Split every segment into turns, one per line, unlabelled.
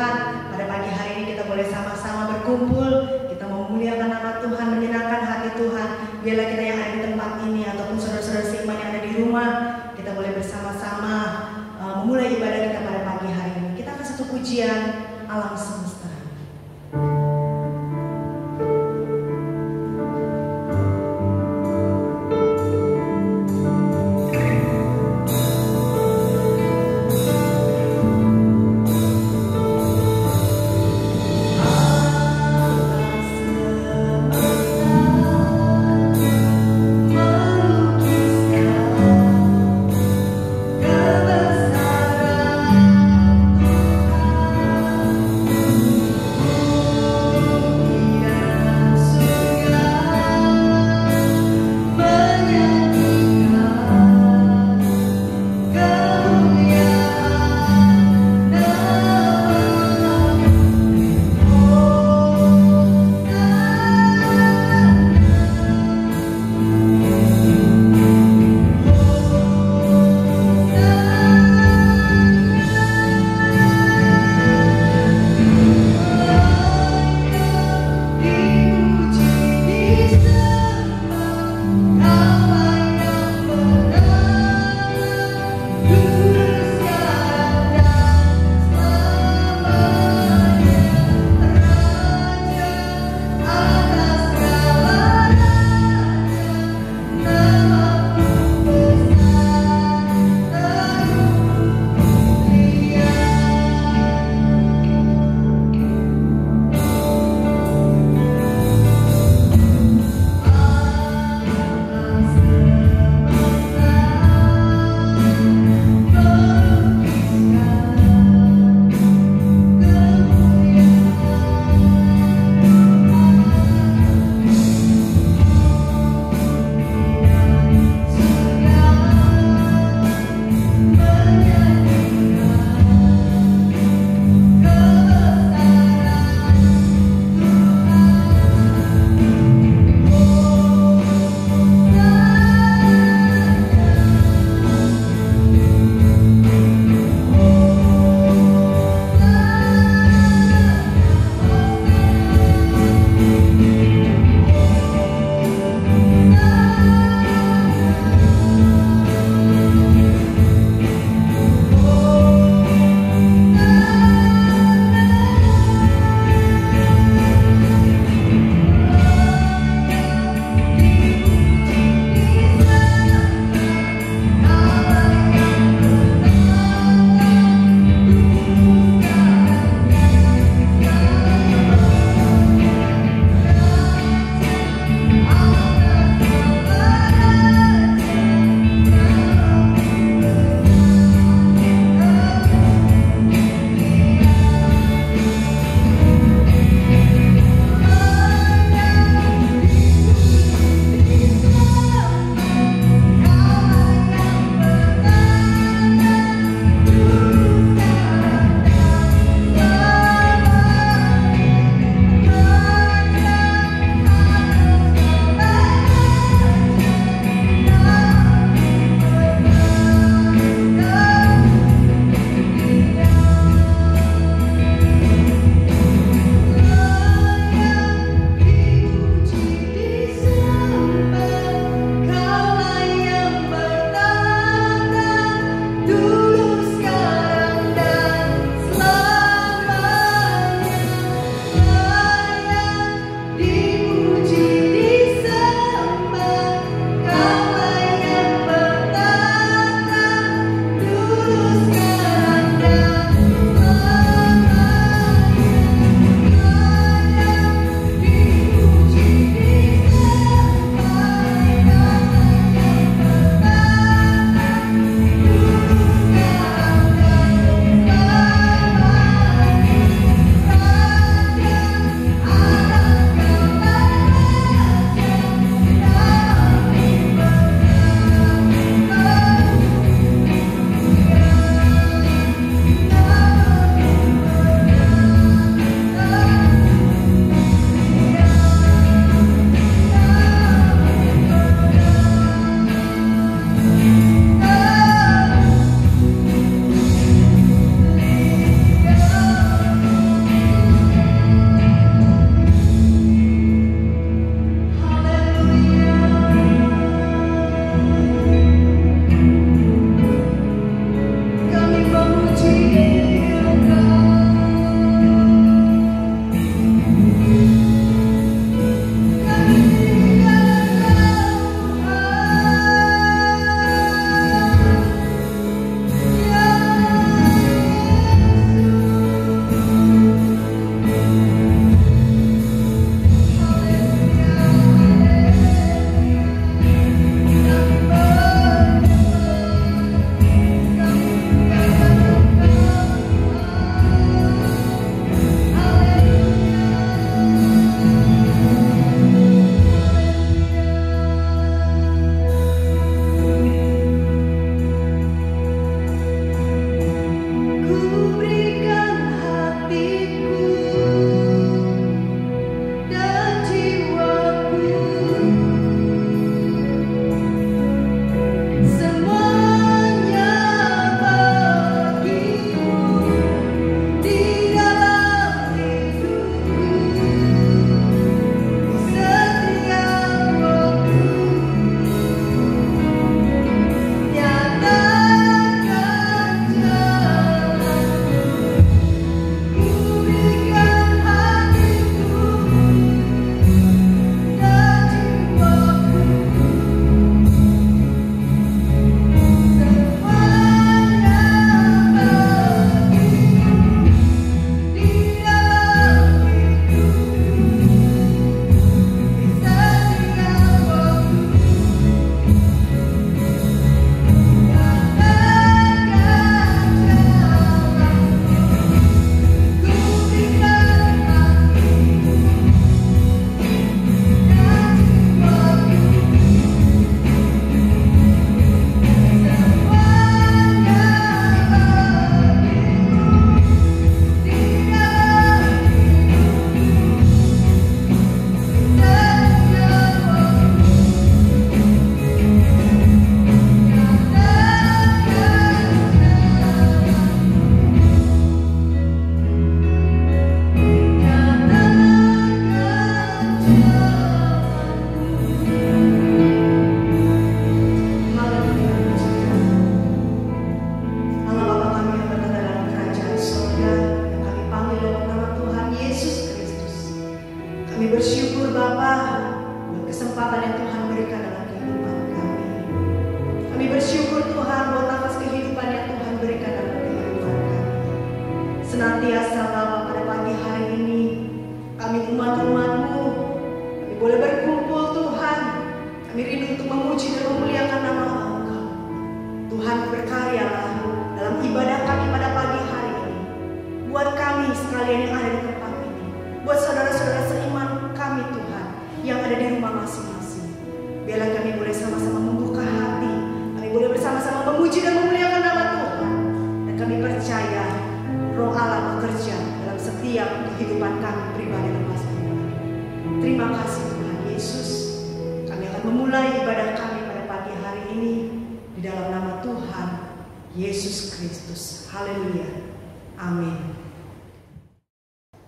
Tuhan. Pada pagi hari ini kita boleh sama-sama berkumpul, kita memuliakan nama Tuhan, menyenangkan hati Tuhan. Biarlah kita yang ada di tempat ini ataupun saudara-saudara seiman yang ada di rumah, kita boleh bersama-sama memulai ibadah kita pada pagi hari ini. Kita akan satu pujian alam semesta. bersyukur Bapa buat kesempatan yang Tuhan berikan dalam kehidupan kami. Kami bersyukur Tuhan buat nafas kehidupan yang Tuhan berikan dalam kehidupan kami. Senantiasa Bapa pada pagi hari ini kami umat-umat-Mu, kami boleh berkumpul Tuhan. Kami rindu untuk memuji dan memuliakan nama Engkau. Tuhan berkaryalah dalam ibadah kami pada pagi hari ini. Buat kami sekalian yang ada di tempat ini, buat saudara-saudara seiman kami Tuhan yang ada di rumah masing-masing. Biarlah kami boleh sama-sama membuka hati, kami boleh bersama-sama memuji dan memuliakan nama Tuhan. Dan kami percaya Roh Allah bekerja dalam setiap kehidupan kami pribadi dan masing-masing. Terima kasih Tuhan Yesus. Kami akan memulai ibadah kami pada pagi hari ini di dalam nama Tuhan Yesus Kristus. Haleluya. Amin.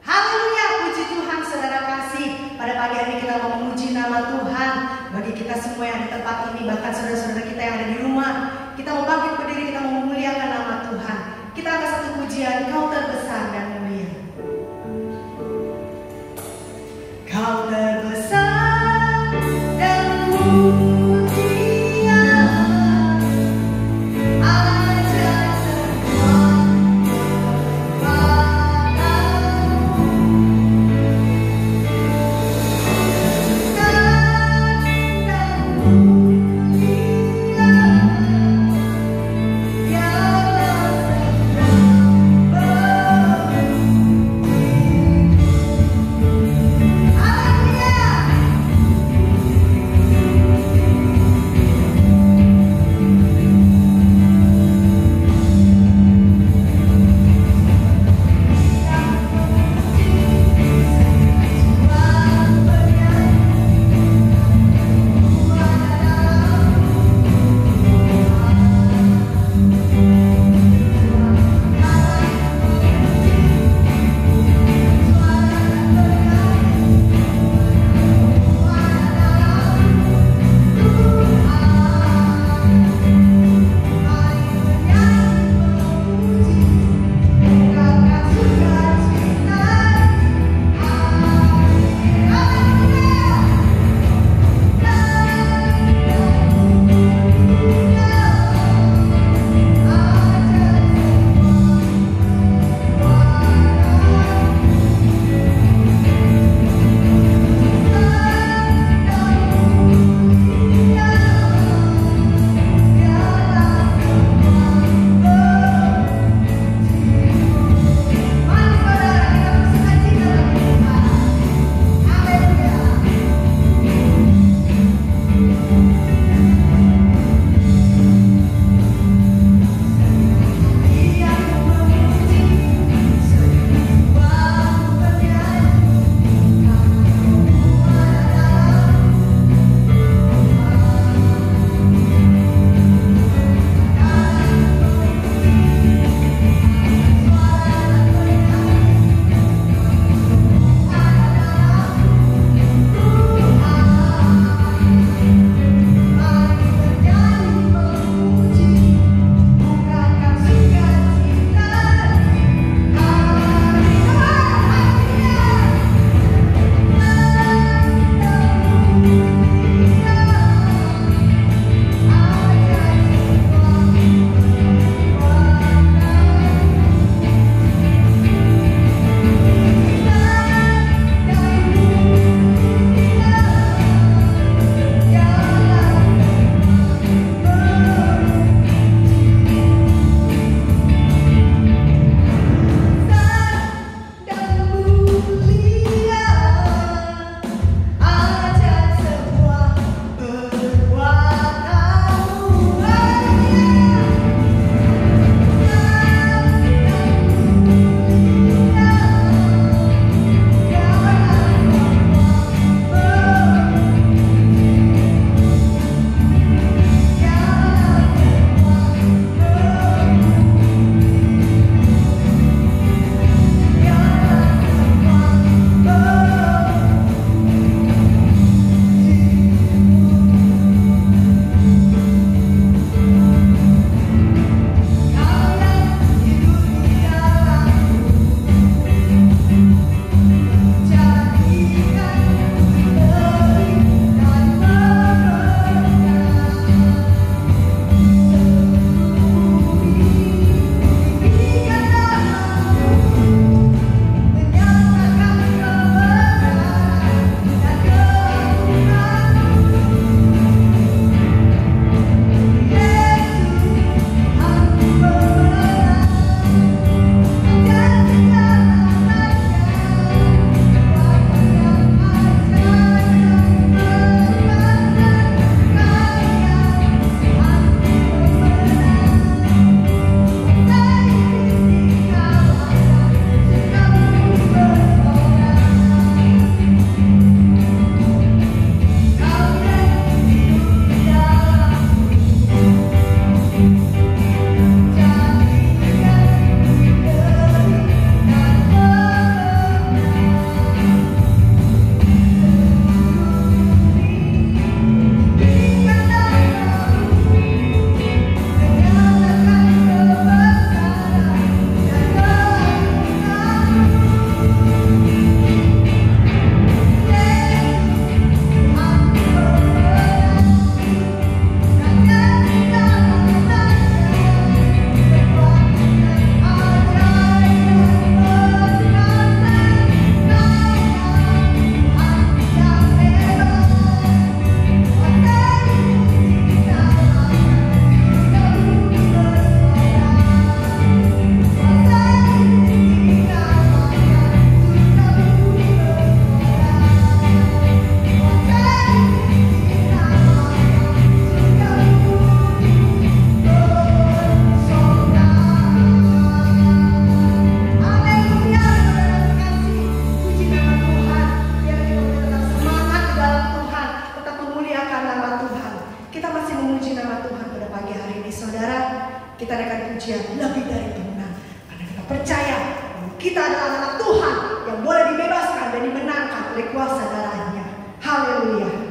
Haleluya, puji Tuhan saudara kasih. Pada pagi hari ini kita mau memuji nama Tuhan. Bagi kita semua yang di tempat ini, bahkan saudara-saudara kita yang ada di rumah, kita mau bangkit berdiri, kita mau memuliakan nama Tuhan. Kita akan satu pujian, Kau terbesar dan mulia. Kau terbesar dan mulia, Allah jasa Hallelujah. kita naikkan pujian lebih dari pemenang. Karena kita percaya bahwa kita adalah anak Tuhan yang boleh dibebaskan dan dimenangkan oleh kuasa darahnya. Haleluya.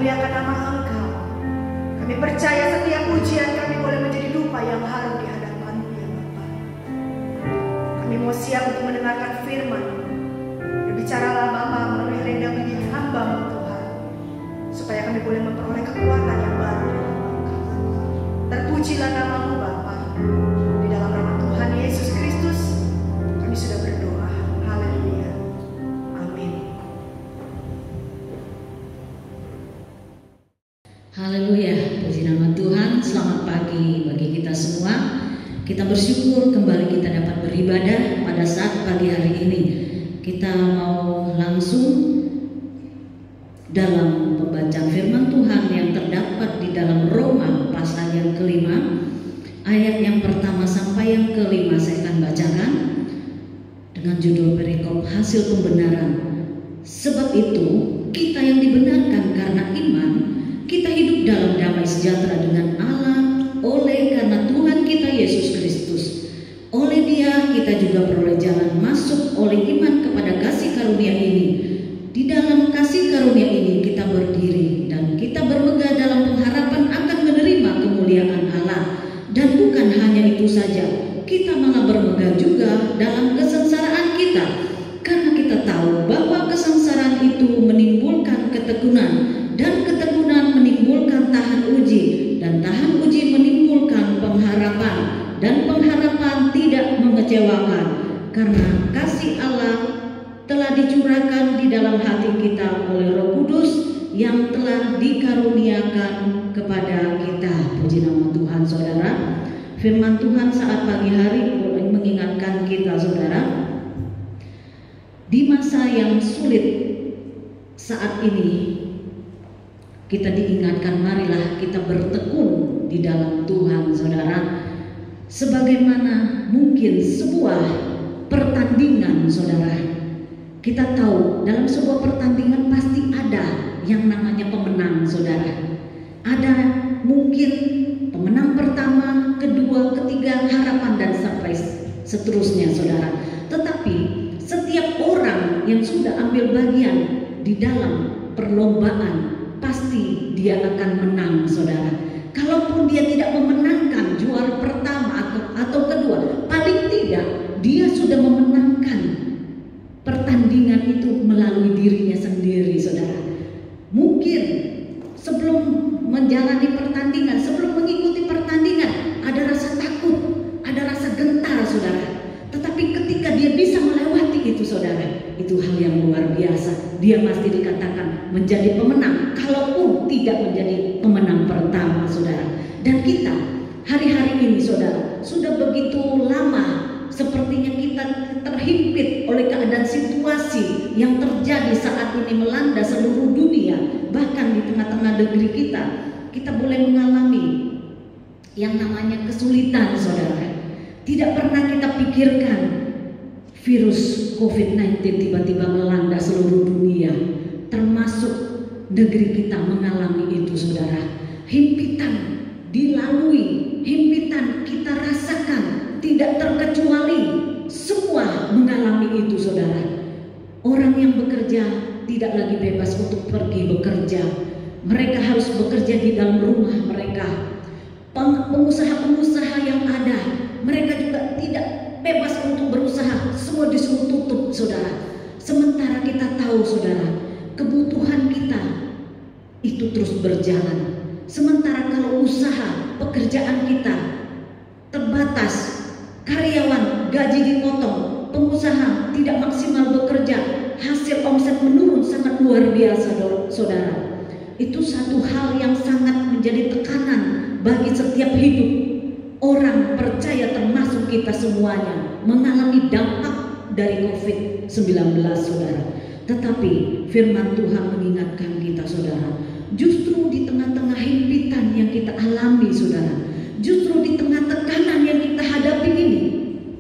memuliakan nama Engkau. Kami percaya setiap pujian kami boleh menjadi dupa yang harum di hadapan-Mu ya Bapa. Kami mau siap untuk mendengarkan firman. Berbicaralah Bapa melalui renda bibir hamba-Mu Tuhan, supaya kami boleh memperoleh kekuatan yang baru dalam Engkau. Terpujilah nama-Mu Bapa. Di dalam nama Tuhan Yesus Kristus kami sudah berdoa. Haleluya. Amin.
Haleluya, puji nama Tuhan. Selamat pagi bagi kita semua. Kita bersyukur kembali kita dapat beribadah pada saat pagi hari ini. Kita mau langsung dalam pembacaan firman Tuhan yang terdapat di dalam Roma pasal yang kelima, ayat yang pertama sampai yang kelima saya akan bacakan dengan judul perikop hasil pembenaran. Sebab itu kita yang dibenarkan karena iman, kita hidup dalam damai sejahtera dengan Allah oleh karena Tuhan kita Yesus Kristus. Oleh Dia kita juga peroleh jalan masuk oleh iman kepada kasih karunia ini. Di dalam kasih karunia ini kita berdiri dan kita bermegah dalam pengharapan akan menerima kemuliaan Allah. Dan bukan hanya itu saja, kita malah bermegah juga dalam kesengsaraan kita, karena kita tahu bahwa kesengsaraan itu menimbulkan ketekunan, dan ketekunan menimbulkan tahan uji, dan tahan uji menimbulkan pengharapan, dan pengharapan tidak mengecewakan, karena kasih Allah telah dicurahkan di dalam hati kita oleh Roh Kudus yang telah dikaruniakan kepada kita. Puji nama Tuhan, saudara. Firman Tuhan saat pagi hari boleh mengingatkan kita, saudara, di masa yang sulit saat ini kita diingatkan, marilah kita bertekun di dalam Tuhan, saudara. Sebagaimana mungkin sebuah pertandingan, saudara, kita tahu dalam sebuah pertandingan pasti ada yang namanya pemenang, saudara. Ada mungkin pemenang pertama, kedua, ketiga, harapan, dan sampai seterusnya, saudara. Tetapi setiap orang yang sudah ambil bagian di dalam perlombaan pasti dia akan menang, saudara. Kalaupun dia tidak memenangkan juara pertama atau kedua, paling tidak dia sudah memenangkan pertandingan itu melalui dirinya sendiri, saudara. Mungkin sebelum menjalani pertandingan, sebelum mengikuti pertandingan, ada rasa takut, ada rasa gentar, saudara. Tetapi ketika dia bisa melewati itu, saudara, itu hal yang luar biasa. Dia pasti dikatakan menjadi pemenang, kalaupun tidak menjadi pemenang pertama, saudara. Dan kita hari-hari ini, saudara, sudah begitu lama sepertinya kita terhimpit oleh keadaan situasi yang terjadi saat ini melanda seluruh dunia. Bahkan di tengah-tengah negeri kita boleh mengalami yang namanya kesulitan, saudara. Tidak pernah kita pikirkan virus COVID-19 tiba-tiba melanda seluruh dunia, termasuk negeri kita mengalami itu, saudara. Himpitan dilalui, himpitan kita rasakan, tidak terkecuali, semua mengalami itu, saudara. Orang yang bekerja tidak lagi bebas untuk pergi bekerja. Mereka harus bekerja di dalam rumah mereka. Pengusaha-pengusaha yang ada, mereka juga tidak bebas untuk berusaha. Semua disuruh tutup, saudara. Sementara kita tahu, saudara, kebutuhan kita itu terus berjalan. Sementara kalau usaha, pekerjaan kita terbatas, karyawan gaji dipotong, pengusaha tidak maksimal bekerja, hasil omset menurun sangat luar biasa, saudara. Itu satu hal yang sangat menjadi tekanan bagi setiap hidup. Orang percaya termasuk kita semuanya mengalami dampak dari COVID-19, saudara. Tetapi firman Tuhan mengingatkan kita, saudara, justru di tengah-tengah himpitan yang kita alami, saudara, justru di tengah tekanan yang kita hadapi ini,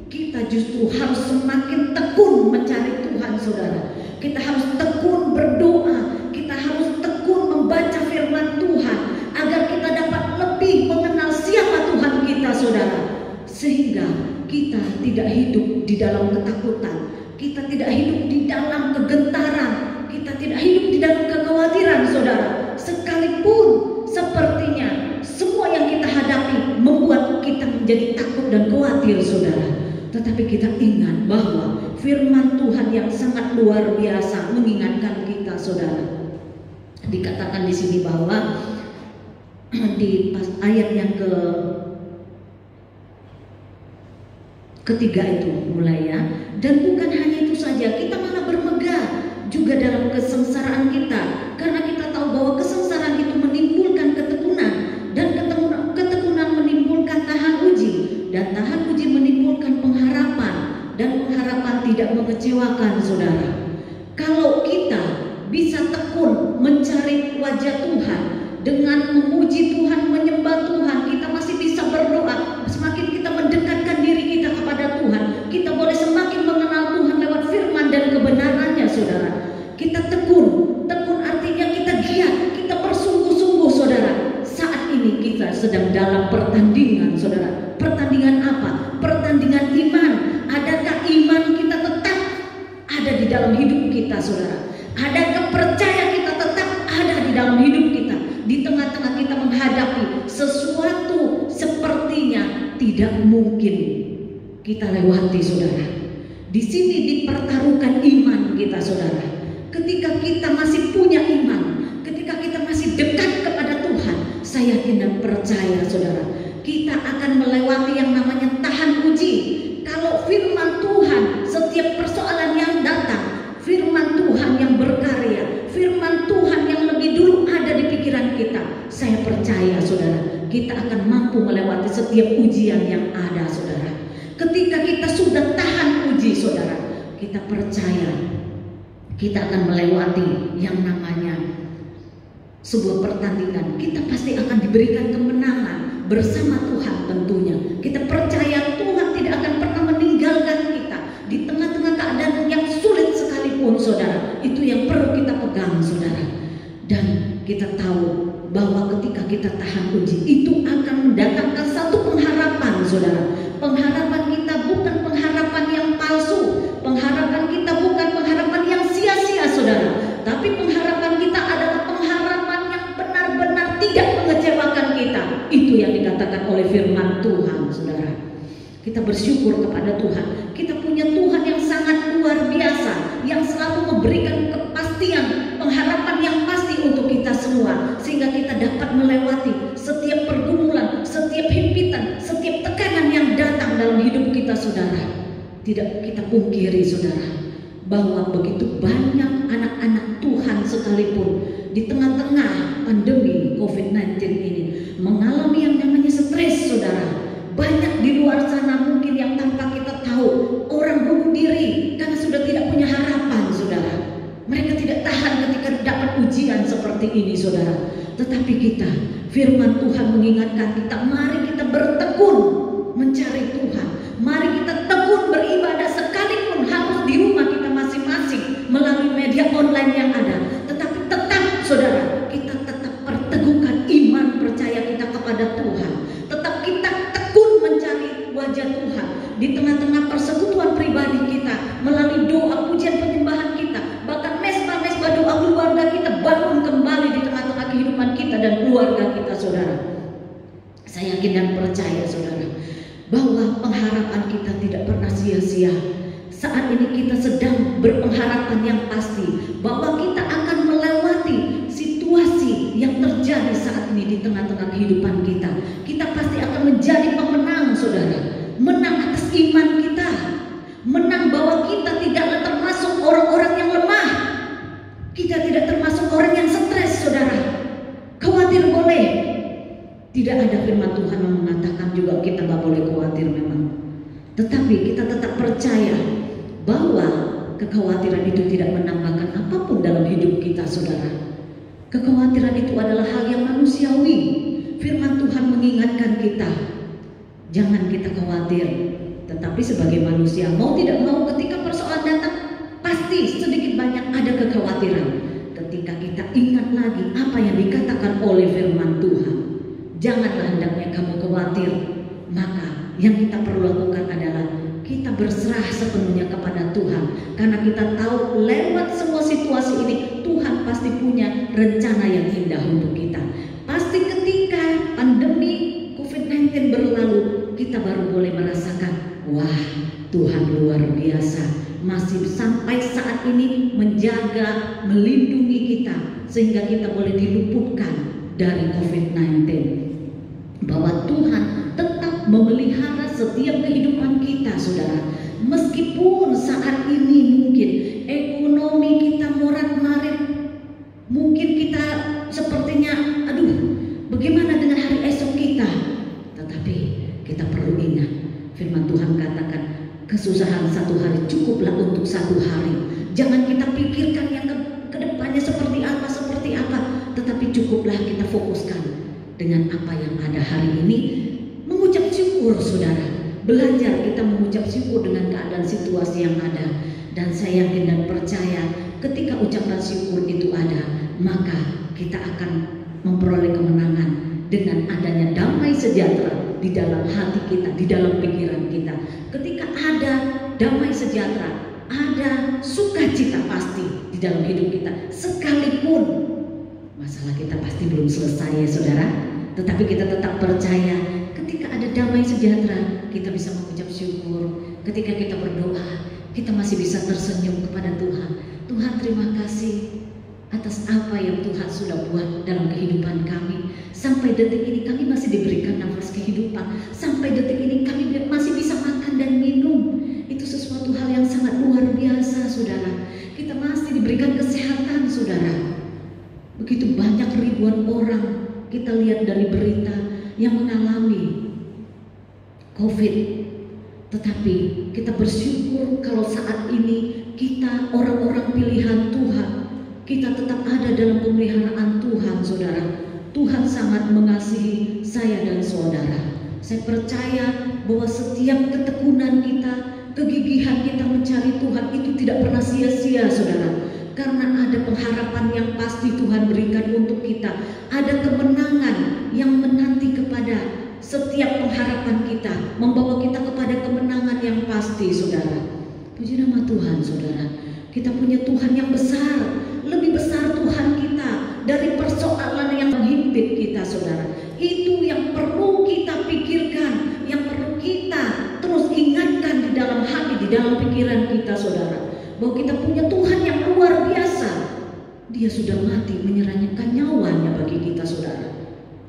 kita justru harus semakin tekun mencari Tuhan, saudara. Kita harus tekun berdoa, kita harus tekun membaca firman Tuhan, agar kita dapat lebih mengenal siapa Tuhan kita, saudara. Sehingga kita tidak hidup di dalam ketakutan, kita tidak hidup di dalam kegentaran, kita tidak hidup di dalam kekhawatiran, saudara. sekalipun sepertinya semua yang kita hadapi membuat kita menjadi takut dan khawatir, saudara, tetapi kita ingat bahwa firman Tuhan yang sangat luar biasa mengingatkan kita, saudara. Dikatakan di sini bahwa di ayat yang ketiga itu mulai ya, dan bukan hanya itu saja, kita malah bermegah juga dalam kesengsaraan kita, karena kita tahu bahwa kesengsaraan itu menimbulkan ketekunan, dan ketekunan menimbulkan tahan uji, dan tahan uji menimbulkan pengharapan, dan pengharapan tidak mengecewakan, saudara. Kalau kita bisa tekun mencari wajah Tuhan dengan memuji Tuhan, menyembah Tuhan, kita masih bisa berdoa. Semakin kita mendekatkan diri kita kepada Tuhan, kita boleh semakin mengenal Tuhan lewat firman dan kebenarannya, saudara. Kita tekun artinya kita giat, kita bersungguh-sungguh, saudara. Saat ini kita sedang dalam pertandingan, saudara. Pertandingan apa? Pertandingan iman. Adakah iman kita tetap ada di dalam hidup kita, saudara? Adakah percaya kita tetap ada di dalam hidup kita? Di tengah-tengah kita menghadapi sesuatu sepertinya tidak mungkin kita lewati, saudara. Di sini dipertaruhkan iman kita, saudara. Ketika kita masih punya iman, ketika kita masih dekat kepada Tuhan, saya yakin dan percaya, saudara, kita akan melewati yang namanya tahan uji. Kalau firman Tuhan, setiap persoalan yang datang, firman Tuhan yang berkarya, firman Tuhan yang lebih dulu ada di pikiran kita, saya percaya, saudara, kita akan mampu melewati setiap ujian yang ada, saudara. Ketika kita sudah tahan uji, saudara, kita percaya kita akan melewati yang namanya sebuah pertandingan. Kita pasti akan diberikan kemenangan bersama Tuhan tentunya. Kita percaya Tuhan tidak akan pernah meninggalkan kita di tengah-tengah keadaan yang sulit sekalipun, saudara. Itu yang perlu kita pegang, saudara. Dan kita tahu bahwa ketika kita tahan uji, itu akan mendatangkan satu pengharapan, saudara. Pengharapan kita bukan pengharapan yang palsu, pengharapan kita bukan pengharapan yang sia-sia, saudara, tapi pengharapan kita adalah pengharapan yang benar-benar tidak mengecewakan kita. Itu yang dikatakan oleh firman Tuhan, saudara. Kita bersyukur kepada Tuhan. Kita punya Tuhan yang sangat luar biasa, yang selalu memberikan kepastian, pengharapan yang pasti untuk kita semua, sehingga kita dapat melewati setiap pergumulan, setiap himpitan, setiap tekanan yang datang dalam hidup kita, saudara. Tidak kita pungkiri, saudara, bahwa begitu banyak anak-anak Tuhan sekalipun di tengah-tengah pandemi COVID-19 ini mengalami yang namanya stres, saudara. Banyak di luar sana mungkin yang tanpa kita tahu orang bunuh diri karena sudah tidak punya harapan, saudara. Mereka tidak tahan ketika dapat ujian seperti ini, saudara. Tetapi kita, firman Tuhan mengingatkan kita, mari kita bertekun mencari Tuhan. Mari kita tekun beribadah sekalipun harus di rumah kita masing-masing melalui media online yang ada. Tetapi tetap, saudara, kita tetap perteguhkan iman percaya kita kepada Tuhan. Tetap kita tekun mencari wajah Tuhan di tengah-tengah persekutuan pribadi kita, melalui doa, pujian, penyembahan kita, bahkan mesbah-mesbah doa keluarga kita bangun kembali di tengah-tengah kehidupan kita dan keluarga kita, saudara. Saya yakin dan percaya, saudara, bahwa pengharapan kita tidak pernah sia-sia. Saat ini kita sedang berpengharapan yang pasti bahwa kita akan melewati situasi yang terjadi saat ini di tengah-tengah kehidupan kita. Kita pasti akan menjadi pemenang, saudara. Menang atas iman kita, menang bahwa kita tidaklah termasuk orang-orang yang lemah. Kita tidak termasuk orang yang stres, saudara. Khawatir boleh, tidak ada firman Tuhan yang mengatakan juga kita gak boleh khawatir memang. Tetapi kita tetap percaya bahwa kekhawatiran itu tidak menambahkan apapun dalam hidup kita, saudara. Kekhawatiran itu adalah hal yang manusiawi. Firman Tuhan mengingatkan kita, jangan kita khawatir. Tetapi sebagai manusia, mau tidak mau ketika persoalan datang, pasti sedikit banyak ada kekhawatiran. Ketika kita ingat lagi apa yang dikatakan oleh firman Tuhan, janganlah hendaknya kamu khawatir. Maka yang kita perlu lakukan adalah kita berserah sepenuhnya kepada Tuhan, karena kita tahu lewat semua situasi ini Tuhan pasti punya rencana yang indah untuk kita. Pasti ketika pandemi COVID-19 berlalu, kita baru boleh merasakan, wah, Tuhan luar biasa, masih sampai saat ini menjaga, melindungi kita sehingga kita boleh diluputkan dari COVID-19. Bahwa Tuhan tetap memelihara setiap kehidupan kita, saudara. Meskipun saat ini mungkin ekonomi kita morat-marit, mungkin kita sepertinya, aduh, bagaimana dengan hari esok kita? Tetapi kita perlu ingat, firman Tuhan katakan, kesusahan satu hari cukuplah untuk satu hari. Jangan kita pikirkan yang ke depannya seperti apa, tetapi cukuplah kita fokuskan dengan apa yang ada hari ini. Mengucap syukur, saudara. Belajar kita mengucap syukur dengan keadaan situasi yang ada. Dan saya yakin dan percaya ketika ucapan syukur itu ada, maka kita akan memperoleh kemenangan dengan adanya damai sejahtera di dalam hati kita, di dalam pikiran kita. Ketika ada damai sejahtera, ada sukacita pasti di dalam hidup kita. Sekalipun masalah kita pasti belum selesai, ya saudara, tetapi kita tetap percaya ketika ada damai sejahtera, kita bisa mengucap syukur. Ketika kita berdoa, kita masih bisa tersenyum kepada Tuhan. Tuhan, terima kasih atas apa yang Tuhan sudah buat dalam kehidupan kami. Sampai detik ini kami masih diberikan nafas kehidupan. Sampai detik ini kami masih bisa makan dan minum. Itu sesuatu hal yang sangat luar biasa, saudara. Kita masih diberikan kesehatan, saudara. Begitu banyak ribuan orang kita lihat dari berita yang mengalami COVID. Tetapi kita bersyukur kalau saat ini kita orang-orang pilihan Tuhan, kita tetap ada dalam pemeliharaan Tuhan, saudara. Tuhan sangat mengasihi saya dan saudara. Saya percaya bahwa setiap ketekunan kita, kegigihan kita mencari Tuhan itu tidak pernah sia-sia, saudara. Karena ada pengharapan yang pasti Tuhan berikan untuk kita. Ada kemenangan yang menanti kepada setiap pengharapan kita, membawa kita kepada kemenangan yang pasti, saudara. Puji nama Tuhan, saudara. Kita punya Tuhan yang besar, lebih besar Tuhan kita dari persoalan yang menghimpit kita, saudara. Itu yang perlu kita pikirkan, yang perlu kita terus ingatkan di dalam hati, di dalam pikiran kita, saudara. Bahwa kita punya Tuhan yang luar biasa. Dia sudah mati menyerahkan nyawanya bagi kita, saudara.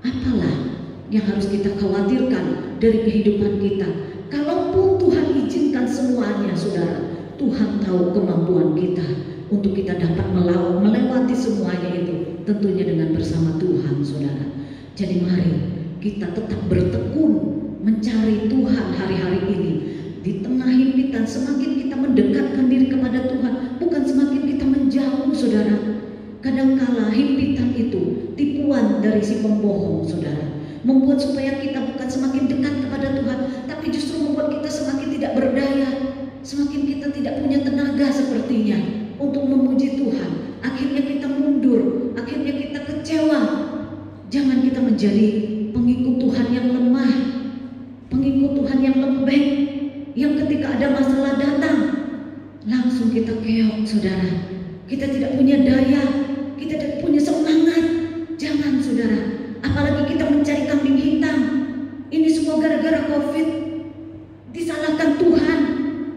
Apalah yang harus kita khawatirkan dari kehidupan kita? Kalaupun Tuhan izinkan semuanya, saudara, Tuhan tahu kemampuan kita untuk kita dapat melewati semuanya itu, tentunya dengan bersama Tuhan, saudara. Jadi mari kita tetap bertekun mencari Tuhan hari-hari ini. Di tengah himpitan, semakin kita mendekatkan diri kepada Tuhan, bukan semakin kita menjauh, saudara. Kadangkala himpitan itu tipuan dari si pembohong, saudara, membuat supaya kita bukan semakin dekat kepada Tuhan, tapi justru membuat kita semakin tidak berdaya, semakin kita tidak punya tenaga sepertinya untuk memuji Tuhan. Akhirnya kita mundur, akhirnya kita kecewa. Jangan kita menjadi pengikut Tuhan yang lemah, pengikut Tuhan yang lembek, yang ketika ada masalah datang langsung kita keok, saudara. Kita tidak punya daya, kita tidak punya semangat. Jangan, saudara. Apalagi kita mencari kambing hitam. Ini semua gara-gara COVID. Disalahkan Tuhan.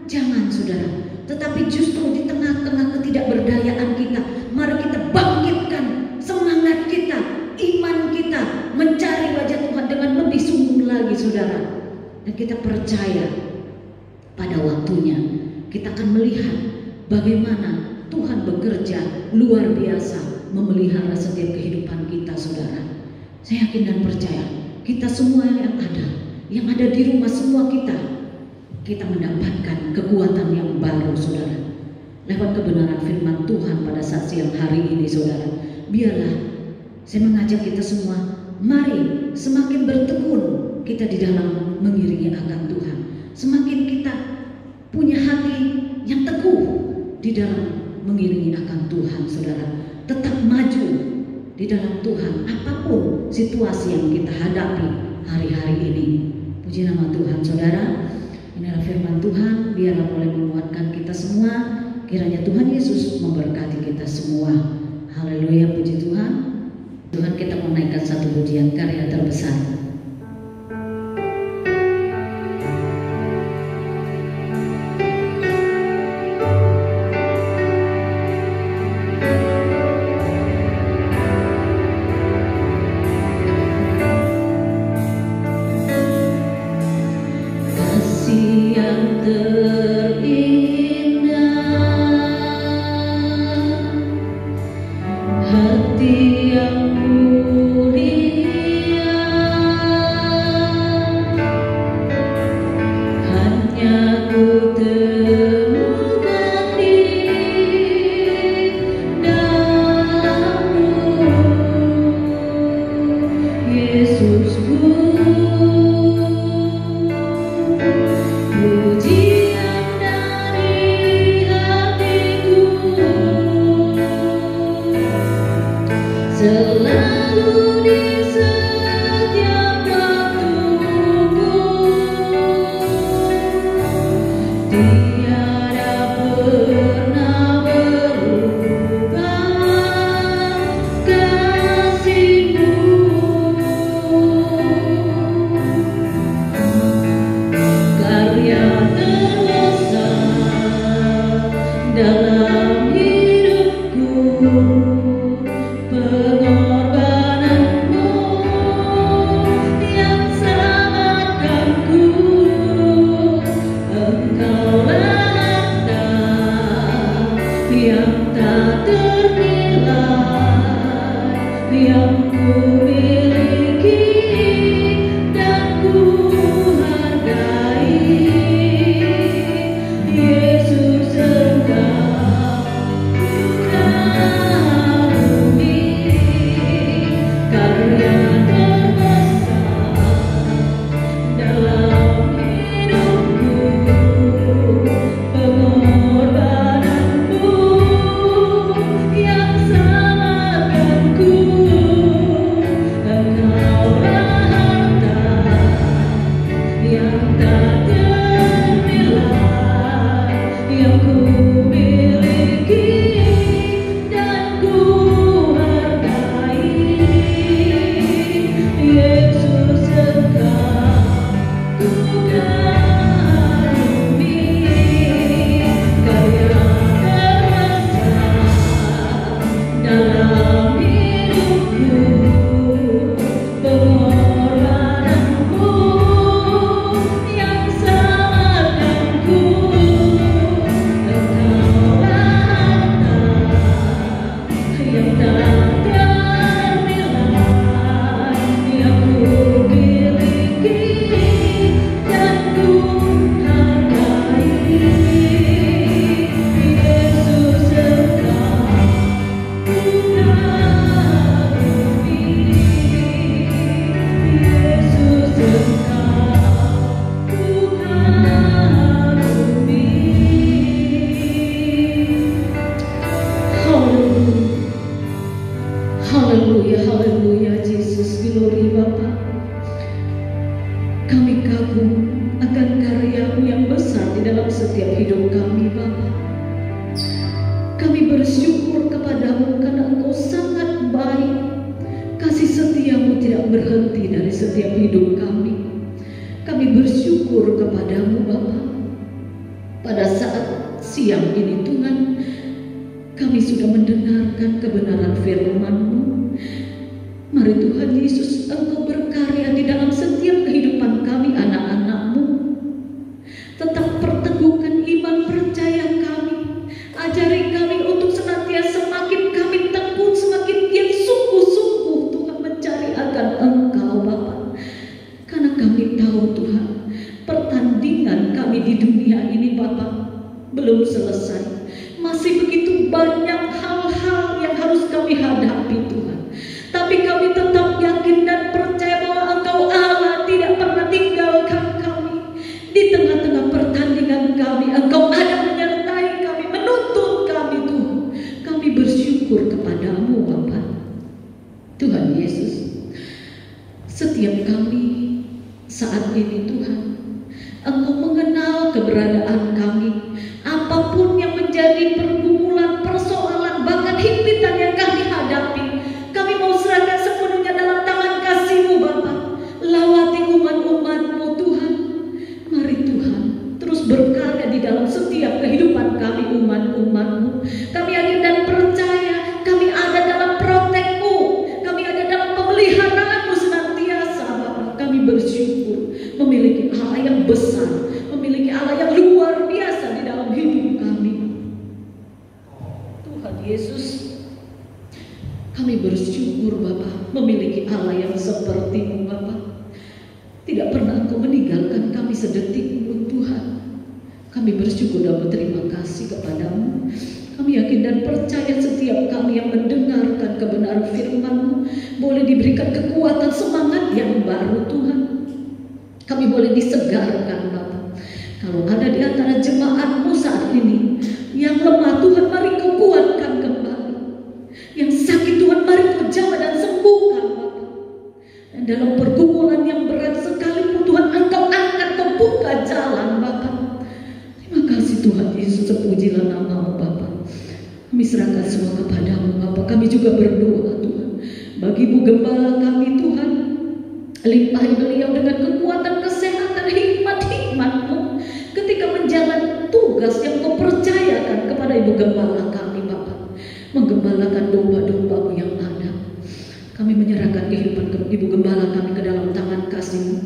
Jangan, saudara. Tetapi justru di tengah-tengah ketidakberdayaan kita, mari kita bangkitkan semangat kita, iman kita, mencari wajah Tuhan dengan lebih sungguh lagi, saudara. Dan kita percaya pada waktunya kita akan melihat bagaimana Tuhan bekerja luar biasa memelihara setiap kehidupan kita, saudara. Saya yakin dan percaya kita semua yang ada di rumah, semua kita mendapatkan kekuatan yang baru, saudara. Lewat kebenaran firman Tuhan pada saat siang hari ini, saudara. Biarlah saya mengajak kita semua, mari semakin bertekun kita di dalam mengiringi akan Tuhan. Semakin kita punya hati yang teguh di dalam mengiringi akan Tuhan, saudara. Tetap maju di dalam Tuhan, apapun situasi yang kita hadapi hari-hari ini. Puji nama Tuhan, saudara. Inilah firman Tuhan, biarlah boleh menguatkan kita semua. Kiranya Tuhan Yesus memberkati kita semua. Haleluya, puji Tuhan. Tuhan, kita menaikkan satu pujian karya terbesar. Setiap kami saat ini Tuhan, Engkau mengenal bersyukur Bapa memiliki Allah yang seperti-Mu Bapa. Tidak pernah Engkau meninggalkan kami sedetik pun Tuhan. Kami bersyukur dan berterima kasih kepadamu. Kami yakin dan percaya setiap kami yang mendengarkan kebenaran firman-Mu boleh diberikan kekuatan semangat yang baru Tuhan. Kami boleh disegarkan Bapa. Kalau ada di antara jemaat-Mu saat ini yang lemah, Tuhan mari Kau kuatkan kembali. Yang sakit Tuhan mari Kau jamah dan sembuhkan Bapa. Dan dalam pergumulan yang berat sekalipun Tuhan Engkau angkat, Kau buka jalan Bapa. Terima kasih Tuhan Yesus, terpujilah nama-Mu Bapa. Kami serahkan semua kepadamu Bapa. Kami juga berdoa Tuhan bagi Ibu Gembala kami Tuhan, limpahi beliau dengan kekuatan, kesehatan, hikmat-Mu ketika menjalani tugas yang Kau percayakan kepada Ibu Gembala kami Bapa, menggembalakan domba-domba-Mu yang ada. Kami menyerahkan kehidupan Ibu Gembala kami ke dalam tangan kasih-Mu.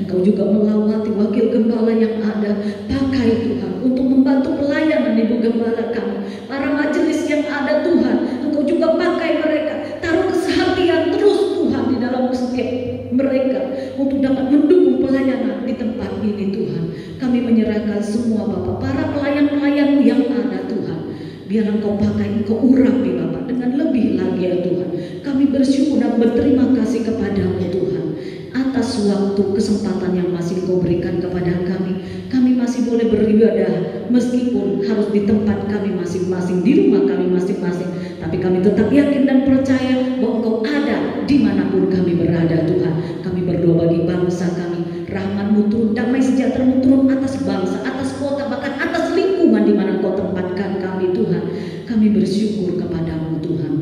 Engkau juga melawati wakil gembala yang ada. Pakai Tuhan untuk membantu pelayanan Ibu Gembala kami. Para majelis yang ada Tuhan, Engkau juga pakai mereka. Taruh kesehatian terus Tuhan di dalam setiap mereka untuk dapat mendukung pelayanan di tempat ini Tuhan. Kami menyerahkan semua Bapak, para pelayan-pelayan-Mu yang ada Tuhan. Biar Engkau pakai, Engkau urapi Bapak dengan lebih lagi ya Tuhan. Kami bersyukur dan berterima kasih kepadamu Tuhan atas waktu kesempatan yang masih Kau berikan kepada kami. Kami masih boleh beribadah meskipun harus di tempat kami masing-masing, di rumah kami masing-masing. Tapi kami tetap yakin dan percaya bahwa Engkau ada dimanapun kami berada Tuhan. Kami berdoa bagi bangsa kami, rahmat-Mu turun, damai sejahtera-Mu turun atas bangsa, atas kota, bahkan atas lingkungan di mana Kau tempatkan kami Tuhan. Kami bersyukur kepadamu Tuhan,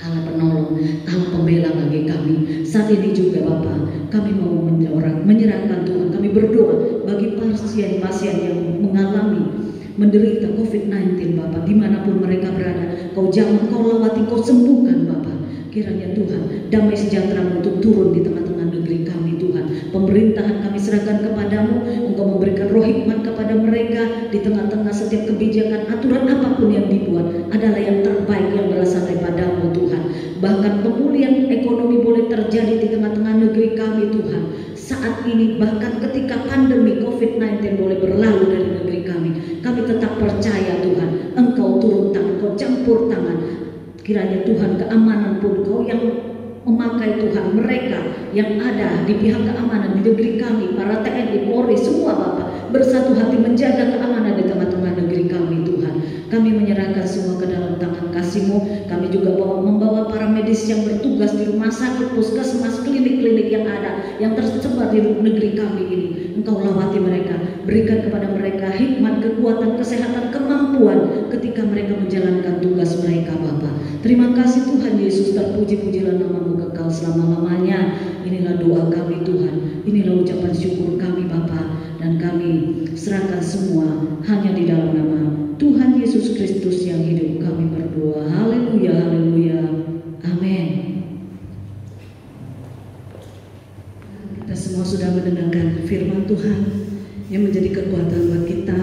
Allah penolong, Allah pembela bagi kami. Saat ini juga Bapak, kami mau menyerahkan Tuhan. Kami berdoa bagi pasien-pasien yang mengalami menderita COVID-19 Bapak, dimanapun mereka berada. Kau jamah, Kau lawati, Kau sembuhkan Bapak. Kiranya Tuhan, damai sejahtera-Mu untuk turun di tengah-tengah negeri kami Tuhan. Pemerintahan kami serahkan kepadamu. Engkau memberikan roh hikmat kepada mereka di tengah-tengah setiap kebijakan, aturan apapun yang dibuat adalah yang terbaik yang berasal daripadamu Tuhan. Bahkan pemulihan ekonomi boleh terjadi di tengah-tengah negeri kami Tuhan. Saat ini bahkan ketika pandemi COVID-19 boleh berlalu dari negeri kami, kami tetap percaya Tuhan, Engkau turun tangan, Kau campur tangan. Kiranya Tuhan keamanan pun Kau yang memakai Tuhan mereka yang ada di pihak keamanan di negeri kami, para TNI, Polri, semua Bapak bersatu hati menjaga keamanan di tengah-tengah negeri kami Tuhan. Kami menyerahkan semua ke dalam tangan kasih-Mu. Kami juga membawa para medis yang bertugas di rumah sakit, puskesmas, klinik-klinik yang ada, yang tersebar di negeri kami ini. Engkau lawati mereka, berikan kepada mereka hikmat, kekuatan, kesehatan, kemampuan ketika mereka menjalankan tugas mereka Bapak. Terima kasih Tuhan Yesus, terpuji-pujilah nama-Mu kekal selama-lamanya. Inilah doa kami Tuhan, inilah ucapan syukur kami Bapa, dan kami serahkan semua hanya di dalam nama Tuhan Yesus Kristus yang hidup kami berdoa. Haleluya, haleluya, amin. Kita semua sudah mendengarkan firman Tuhan yang menjadi kekuatan buat kita.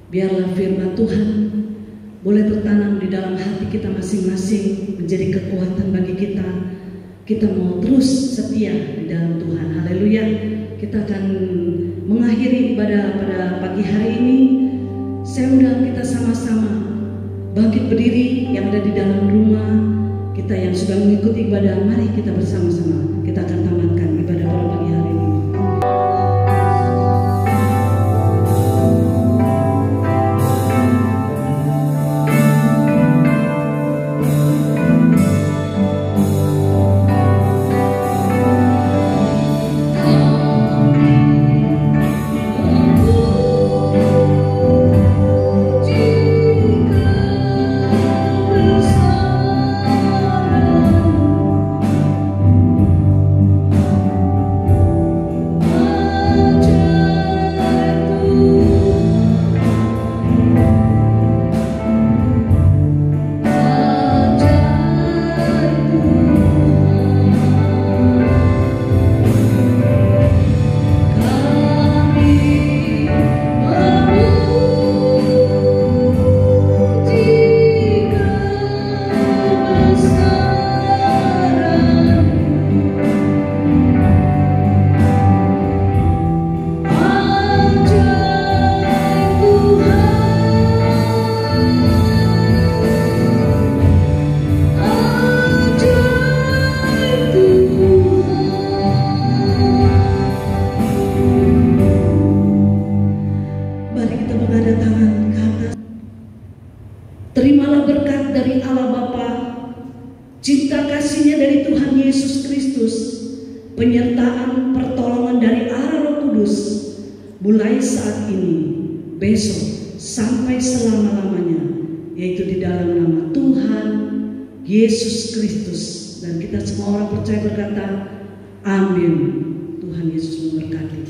Biarlah firman Tuhan boleh tertanam di dalam hati kita masing-masing, menjadi kekuatan bagi kita. Kita mau terus setia di dalam Tuhan. Haleluya. Kita akan mengakhiri ibadah pada pagi hari ini. Saya undang kita sama-sama bangkit berdiri yang ada di dalam rumah. Kita yang sudah mengikuti ibadah, mari kita bersama-sama. Kita akan tamatkan ibadah pada pagi hari ini. Terimalah berkat dari Allah Bapa, cinta kasih-Nya dari Tuhan Yesus Kristus, penyertaan pertolongan dari Allah Roh Kudus, mulai saat ini, besok, sampai selama-lamanya, yaitu di dalam nama Tuhan Yesus Kristus. Dan kita semua orang percaya berkata, amin. Tuhan Yesus memberkati.